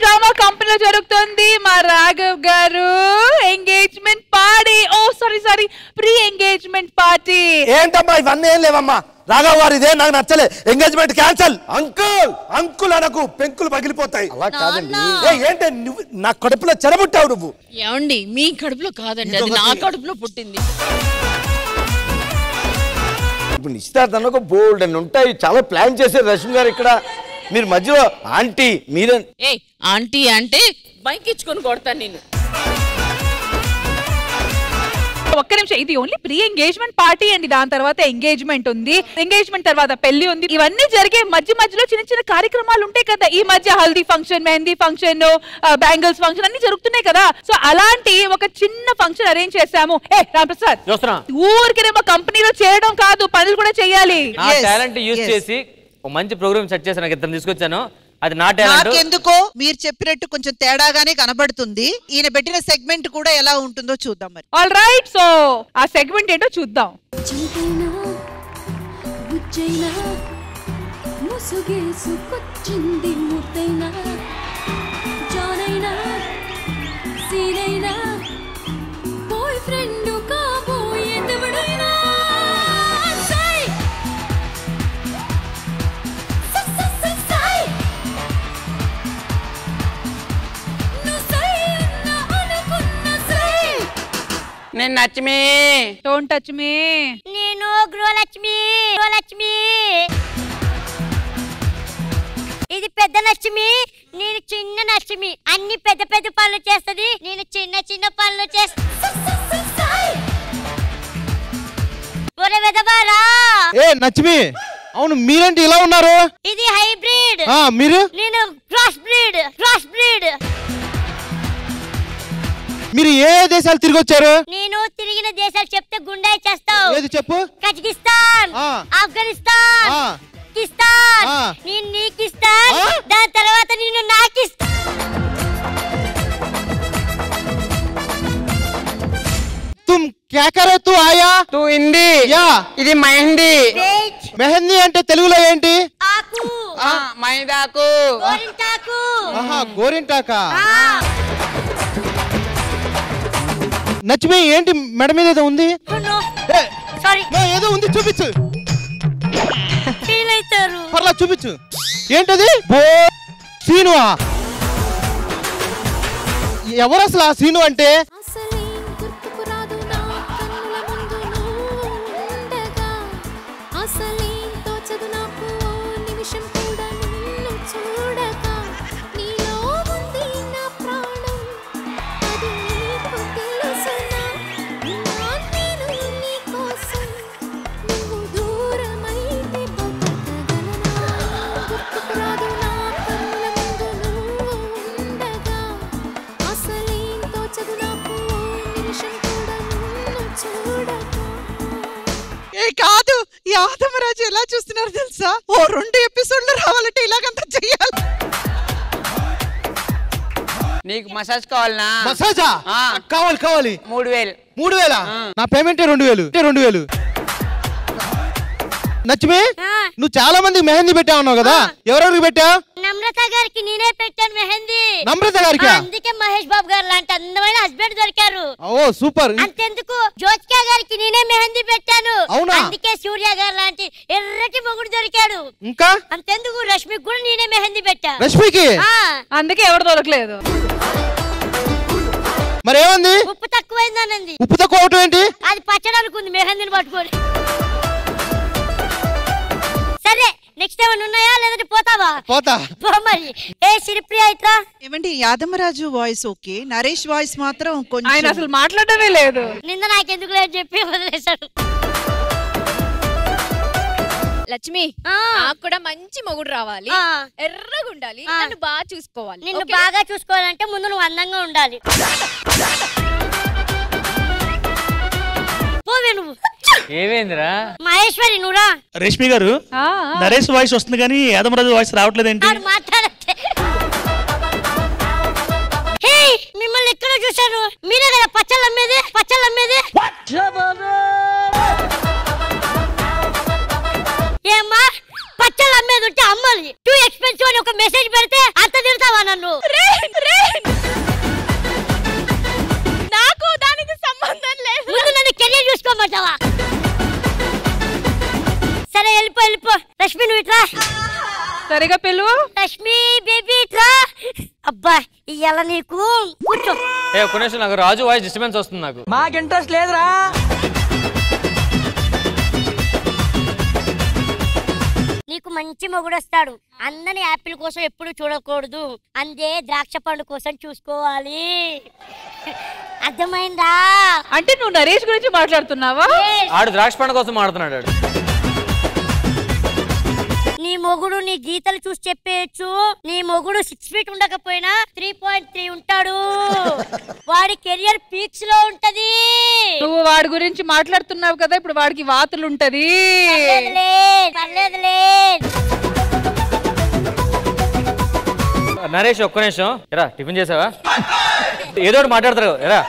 Drama కంపెనీలో జరుగుతుంది మా రాఘవ్ గారు ఎంగేజ్మెంట్ పార్టీ. ఓ సారీ ప్రీ ఎంగేజ్మెంట్ పార్టీ. ఏంటమ్మా ఇవన్నీ ఏం లేవమ్మా. రాఘవ్ గారు ఇదే నాకు నచ్చలే. Engagement cancel. అంకుల్ అనకు పెంకులు పగిలిపోతాయి. అలా కాదండి. ఏంటి నువ్వు నా కడుపులో చెరబుట్టావు నువ్వు. ఏమండి మీ కడుపులో కాదండి, అది నా కడుపులో పుట్టింది. ఇప్పుడు నిశ్చితార్థంలో ఒక బోల్డ్ అని ఉంటాయి, చాలా ప్లాన్ చేశారు రష్మి గారు. ఇక్కడ మీరు మధ్యలో ఆంటీ మీరే. ఏ ఆంటీ అంటే బైక్ ఇచ్చుకొని కొడతాను నేను. ఒక్క నిమిషం, ఇది ఓన్లీ ప్రీ ఎంగేజ్మెంట్ పార్టీ అండి. దాని తర్వాత ఎంగేజ్మెంట్ ఉంది, ఎంగేజ్మెంట్ తర్వాత పెళ్లి ఉంది. ఇవన్నీ జరిగే మధ్యలో చిన్న చిన్న కార్యక్రమాలు ఉంటాయి కదా. ఈ మధ్య haldi function, mehndi function, bangles function అన్ని జరుగుతున్నాయి కదా. సో అలాంటి ఒక చిన్న ఫంక్షన్ అరేంజ్ చేశాము. రామప్రసాద్, ఊరికేమో కంపెనీలో చేయడం కాదు, పనులు కూడా చేయాలి. టాలెంట్ యూజ్ చేసి ఒక మంచి ప్రోగ్రామ్ సెట్ చేసి నాకు ఇద్దరు తీసుకొచ్చాను. అది నా టాలెంట్. ఎందుకో మీరు చెప్పినట్టు కొంచెం తేడాగానే కనబడుతుంది. ఈయన పెట్టిన సెగ్మెంట్ కూడా ఎలా ఉంటుందో చూద్దాం మరి. ఆల్ రైట్, సో ఆ సెగ్మెంట్ ఏంటో చూద్దాం. నేను లక్ష్మి. Don't touch me. నేను గృహలక్ష్మి. ఇది పెద్ద లక్ష్మి, నేను చిన్న లక్ష్మి. అన్ని పెద్ద పెద్ద పనులు చేస్తది, నేను చిన్న చిన్న పనులు చేస్తా. లక్ష్మి, అవును మీరేంటి ఇలా ఉన్నారు? ఇది హైబ్రిడ్. మీరు? నేను క్రాస్ బ్రీడ్. మీరు ఏ దేశాలు తిరిగి వచ్చారు? నేను తిరిగిన దేశాలు చెప్తే గుండె చేస్తావు. ఏది చెప్పు. కజకిస్తాన్, ఆఫ్ఘనిస్తాన్, పాకిస్తాన్. నేను నీకిస్తాన్, దాని తర్వాత నేను నాకిస్తాన్. तुम क्या करे तू आया? तू हिंदी या ఇది మెహందీ. మెహందీ అంటే తెలుగులో ఏంటి? ఆకు. మైదాకు. గోరింటాకు. గోరింటాకా. నచ్చిమే ఏంటి మెడ మీద ఏదో ఉంది? సారీ, ఏదో ఉంది, చూపించు. ఫీల్ అవుతారు. పర్లా చూపించు. ఏంటది? సీను. ఎవరు అసలు ఆ సీను అంటే? కాదు, ఈ ఆదమరాజు ఎలా చూస్తున్నారు తెలుసా? ఓ 2 ఎపిసోడ్లు రావాలంటే ఇలాగంతా చెయ్యాలి. నీకు మసాజ్ కావాలనా? మసాజా? కావాలి. 3000. 3000? నా పేమెంట్ 2000. నచ్చిమే, నువ్వు చాలా మందికి మెహందీ పెట్టావు కదా, ఎవరెవరికి పెట్టావు? నమ్రత గారికి నేనే పెట్టాను మెహందీ. నమ్రత గారికి? అందుకే మహేష్ బాబు గారు లాంటి అందమైన హస్బెండ్ దొరికారు. ఓ సూపర్. అంతెందుకు జ్యోతిక గారికి నేనే మెహందీ పెట్టాను. అవునా? అందుకే సూర్య గారు లాంటి ఎర్రటి మొగుడు దొరికాడు. ఇంకా అంతెందుకు రష్మికి కూడా నేనే మెహందీ పెట్టా. రష్మికి? అందుకే ఎవరు దొరకలేదు. మరి ఏమంది? ఉప్పు తక్కువైందనంది. ఉప్పు తక్కువ అవటం ఏంటి? అది పచ్చడి అనుకుంది మెహందీని పట్టుకొని. సరే, నెక్స్ట్ ఏమైనా ఉన్నాయా లేదంటే పోతావా? పోతా. మరి ఏ శ్రీప్రియ ఇట్రా. ఏమండి, Yadamaraju voice okay, Naresh voice మాత్రం కొంచెం ఆయన అసలు మాట్లాడమే లేదు. నిన్న నాకెందుకు లేదు చెప్పి వదిలేశాడు. లక్ష్మి, నాకు కూడా మంచి మొగుడు రావాలి, ఎర్రగా ఉండాలి, నన్ను బాగా చూసుకోవాలి. నిన్ను బాగా చూసుకోవాలంటే ముందు నువ్వు అందంగా ఉండాలి. పోవే నువ్వు. ఏమేంద్రా? మహేశ్వరి నువ్వురా. రేష్మి గారు, నరేష్ వాయిస్ వస్తుంది కానీ యాదమరాజు వాయిస్ రావట్లేదేంటి? మాట్లాడతే. మిమ్మల్ని ఎక్కడ చూశాను? మీరే కదా పచ్చళ్ళు అమ్మేది. ఏమ్మా, పచ్చళ్ళు అమ్మేది ఉంటే అమ్మాలి. టూ ఎక్స్పెన్సివ్ అని ఒక మెసేజ్ పెడితే అంత తిడతావా నన్ను? రష్మి నువ్వు ఇట్రా. సరిగా పిలువు. రష్మి బేబీ ఇట్రా. అబ్బా ఇయ్యాల నీకు కూర్చో. ఒక్క నిమిషం, నాకు రాజు వాయిస్ డిస్టర్బెన్స్ వస్తుంది. నాకు మాకు ఇంట్రెస్ట్ లేదురా. నీకు మంచి మొగుడు వస్తాడు. అందరి యాపిల్ కోసం ఎప్పుడు చూడకూడదు, అందే ద్రాక్ష పండు కోసం చూసుకోవాలి. అర్థమైందా? అంటే నువ్వు నరేష్ గురించి మాట్లాడుతున్నావా? ఆడు ద్రాక్ష పండు కోసం మాట్లాడుతున్నాడు. నీ మొగుడు నీ గీతలు చూసి చెప్పేయచ్చు. నీ మొగుడు 6 feet ఉండకపోయినా 3.3 ఉంటాడు. వాడి కెరియర్ పీక్స్ లో ఉంటది. నువ్వు వాడి గురించి మాట్లాడుతున్నావు కదా, ఇప్పుడు వాడికి వాతులు ఉంటది. పర్లేదులే. నరేష్ ఒక్క నిమిషం, ఎరా టిఫిన్ చేసావా? ఏదో ఒకటి మాట్లాడతారు. ఎరా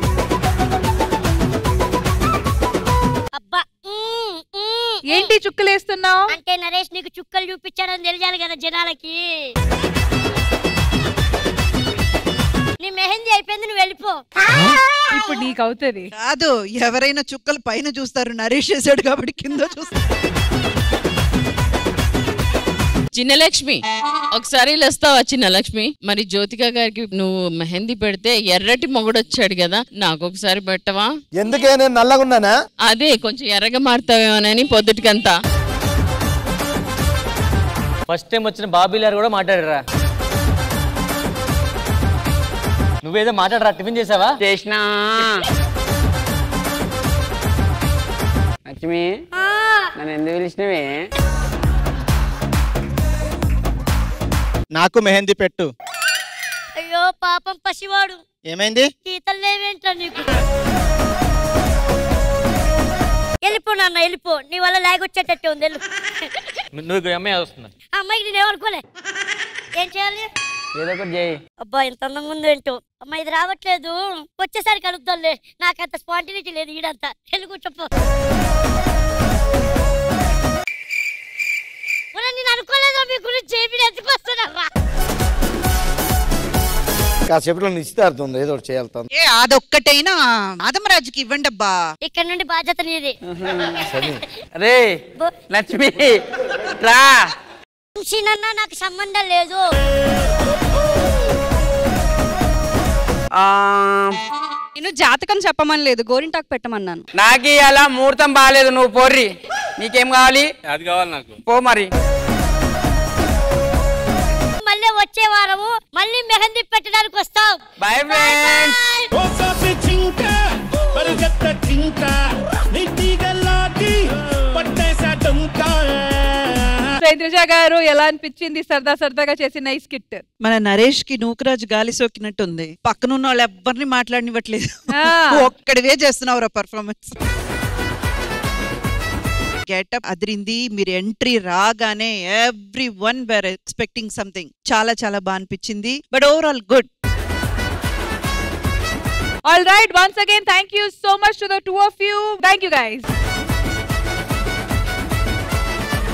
ఏంటి చుక్కలు వేస్తున్నావు? అంటే నరేష్ నీకు చుక్కలు చూపించాడని తెలియాలి కదా జనాలకి. నీ మెహందీ అయిపోయింది, నువ్వు వెళ్ళిపో. ఇప్పుడు నీకు అవుతుంది కాదు, ఎవరైనా చుక్కలు పైన చూస్తారు, నరేష్ చేశాడు కాబట్టి కింద చూస్తారు. చిన్నలక్ష్మి ఒకసారి వస్తావా? చిన్నలక్ష్మి, మరి జ్యోతిక గారికి నువ్వు మెహందీ పెడితే ఎర్రటి మొగుడు వచ్చాడు కదా, నాకు ఒకసారి పెట్టవా? ఎందుకే నేను నల్లగా ఉన్నానా? అదే కొంచెం ఎర్రగా మారుతావేమోనని పొద్దుటికంతా. ఫస్ట్ టైం వచ్చిన బాబీలారు కూడా మాట్లాడరా. నువ్వేదో మాట్లాడరా. టిఫిన్ చేసావా? చేసినా. లక్ష్మి నన్ను ఎందుకు పిలిచినవే? నాకు మెహందీ పెట్టు. అయ్యో పాపం పసివాడు. ఏమైంది? గీతలు లేవేంట్రా నీకు? వెళ్ళిపో నాన్న, వెళ్ళిపో. నీ వల్ల లాగొచ్చేటట్టు ఉంది. నువ్వు అమ్మాయి వస్తుంది. అమ్మాయికి నేనేమనుకోలే. ఏం చేయాలి? ఏదో ఒకటి చేయి. అబ్బా ఎంత అందంగా ఉందో ఏంటో. అమ్మా ఇది రావట్లేదు, వచ్చేసరికి కలుద్దాంలే. నాకంత స్పాంటినిటీ లేదు ఈడంతా. తెలుగు చెప్పు. నేను అనుకోలేదు మీ గురించి ఎందుకొస్తున్నారా? కాసేపులో నిశ్చితార్థం ఉంది, ఏదో ఒకటి చేయాలి. అదొక్కటైనా ఆదమరాజుకి ఇవ్వండి అబ్బా. ఇక్కడ నుండి బాధ్యత నీది. అరే లక్ష్మి రా. నాకు సంబంధం లేదు. నేను జాతకం చెప్పమని లేదు, గోరింటాకు పెట్టమన్నాను. నాకు అలా ముహూర్తం బాగాలేదు, నువ్వు పోర్రి. నీకేం కావాలి? అది కావాలి నాకు. పో మరి. మళ్ళీ వచ్చే వారము మళ్ళీ మెహందీ పెట్టడానికి వస్తాం. Bye friends. ఇంద్రజ గారు ఎలా అనిపించింది సరదాగా చేసిన ఈ స్కిట్? మన నరేష్ కి నూకరాజు గాలి సోకినట్టుంది. పక్కనున్న వాళ్ళు ఎవ్వరిని మాట్లాడనివ్వట్లేదు, ఒక్కడివే చేస్తున్నావు పర్ఫార్మెన్స్. గెటప్ అదిరింది. మీరు ఎంట్రీ రాగానే every one wear expecting something. చాలా బాగా అనిపించింది. But overall good. All right, once again thank you so much to the two of you. Thank you guys.